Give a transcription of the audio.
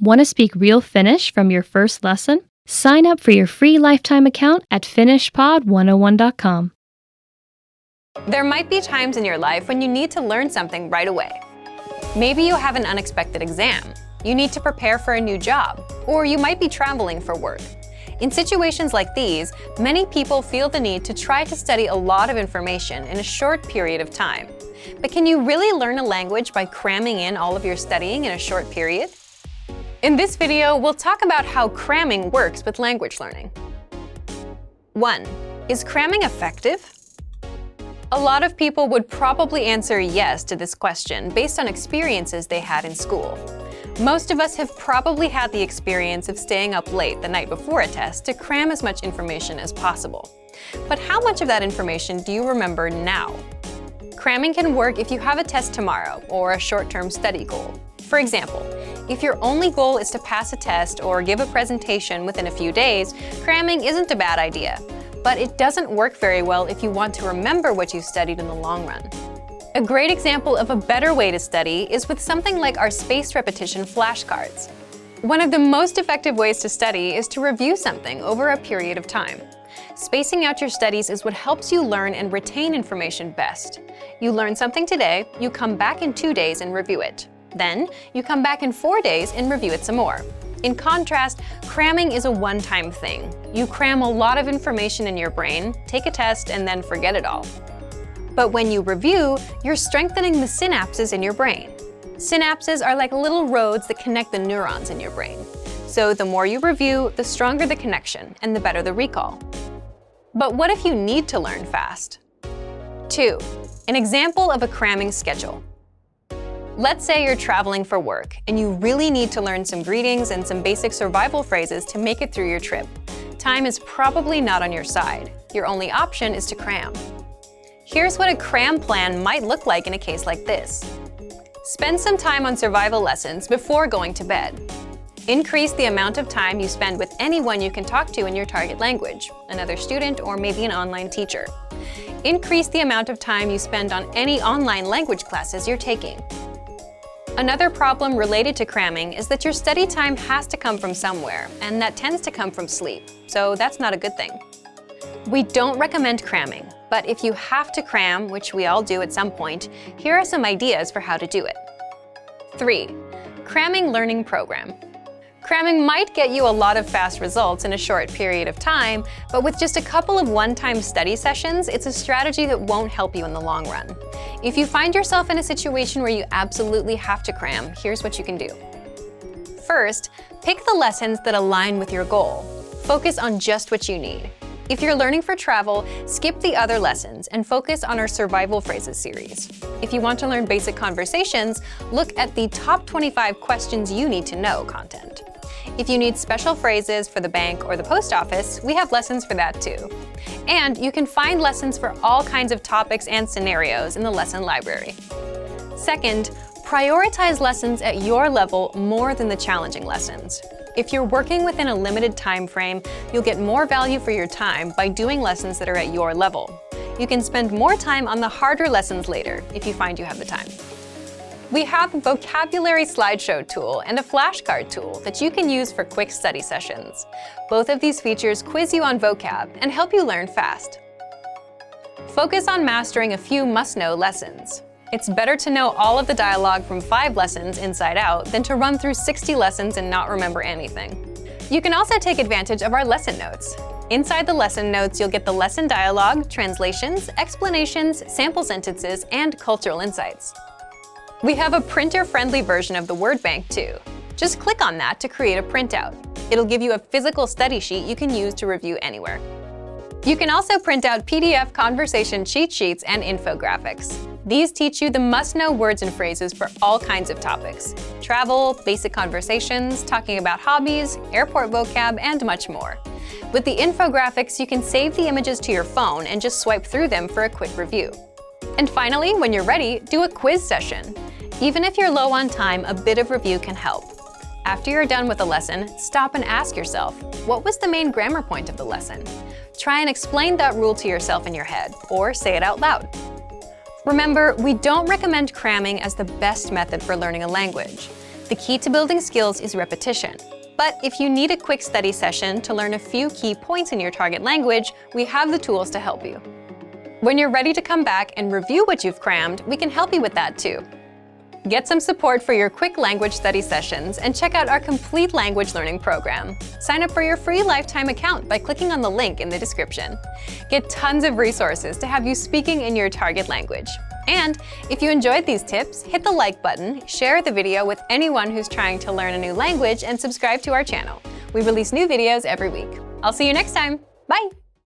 Want to speak real Finnish from your first lesson? Sign up for your free lifetime account at finishpod101.com. There might be times in your life when you need to learn something right away. Maybe you have an unexpected exam, you need to prepare for a new job, or you might be traveling for work. In situations like these, many people feel the need to try to study a lot of information in a short period of time. But can you really learn a language by cramming in all of your studying in a short period? In this video, we'll talk about how cramming works with language learning. 1. Is cramming effective? A lot of people would probably answer yes to this question based on experiences they had in school. Most of us have probably had the experience of staying up late the night before a test to cram as much information as possible. But how much of that information do you remember now? Cramming can work if you have a test tomorrow or a short-term study goal. For example, if your only goal is to pass a test or give a presentation within a few days, cramming isn't a bad idea. But it doesn't work very well if you want to remember what you studied in the long run. A great example of a better way to study is with something like our spaced repetition flashcards. One of the most effective ways to study is to review something over a period of time. Spacing out your studies is what helps you learn and retain information best. You learn something today, you come back in 2 days and review it. Then, you come back in 4 days and review it some more. In contrast, cramming is a one-time thing. You cram a lot of information in your brain, take a test, and then forget it all. But when you review, you're strengthening the synapses in your brain. Synapses are like little roads that connect the neurons in your brain. So the more you review, the stronger the connection, and the better the recall. But what if you need to learn fast? 2. An example of a cramming schedule. Let's say you're traveling for work, and you really need to learn some greetings and some basic survival phrases to make it through your trip. Time is probably not on your side. Your only option is to cram. Here's what a cram plan might look like in a case like this. Spend some time on survival lessons before going to bed. Increase the amount of time you spend with anyone you can talk to in your target language, another student or maybe an online teacher. Increase the amount of time you spend on any online language classes you're taking. Another problem related to cramming is that your study time has to come from somewhere, and that tends to come from sleep, so that's not a good thing. We don't recommend cramming, but if you have to cram, which we all do at some point, here are some ideas for how to do it. 3. Cramming learning program. Cramming might get you a lot of fast results in a short period of time, but with just a couple of one-time study sessions, it's a strategy that won't help you in the long run. If you find yourself in a situation where you absolutely have to cram, here's what you can do. First, pick the lessons that align with your goal. Focus on just what you need. If you're learning for travel, skip the other lessons and focus on our survival phrases series. If you want to learn basic conversations, look at the top 25 questions you need to know content. If you need special phrases for the bank or the post office, we have lessons for that too. And you can find lessons for all kinds of topics and scenarios in the lesson library. Second, prioritize lessons at your level more than the challenging lessons. If you're working within a limited time frame, you'll get more value for your time by doing lessons that are at your level. You can spend more time on the harder lessons later if you find you have the time. We have a vocabulary slideshow tool and a flashcard tool that you can use for quick study sessions. Both of these features quiz you on vocab and help you learn fast. Focus on mastering a few must-know lessons. It's better to know all of the dialogue from 5 lessons inside out than to run through 60 lessons and not remember anything. You can also take advantage of our lesson notes. Inside the lesson notes, you'll get the lesson dialogue, translations, explanations, sample sentences, and cultural insights. We have a printer-friendly version of the word bank too. Just click on that to create a printout. It'll give you a physical study sheet you can use to review anywhere. You can also print out PDF conversation cheat sheets and infographics. These teach you the must-know words and phrases for all kinds of topics: travel, basic conversations, talking about hobbies, airport vocab, and much more. With the infographics, you can save the images to your phone and just swipe through them for a quick review. And finally, when you're ready, do a quiz session. Even if you're low on time, a bit of review can help. After you're done with a lesson, stop and ask yourself, what was the main grammar point of the lesson? Try and explain that rule to yourself in your head, or say it out loud. Remember, we don't recommend cramming as the best method for learning a language. The key to building skills is repetition. But if you need a quick study session to learn a few key points in your target language, we have the tools to help you. When you're ready to come back and review what you've crammed, we can help you with that too. Get some support for your quick language study sessions and check out our complete language learning program. Sign up for your free lifetime account by clicking on the link in the description. Get tons of resources to have you speaking in your target language. And if you enjoyed these tips, hit the like button, share the video with anyone who's trying to learn a new language, and subscribe to our channel. We release new videos every week. I'll see you next time. Bye!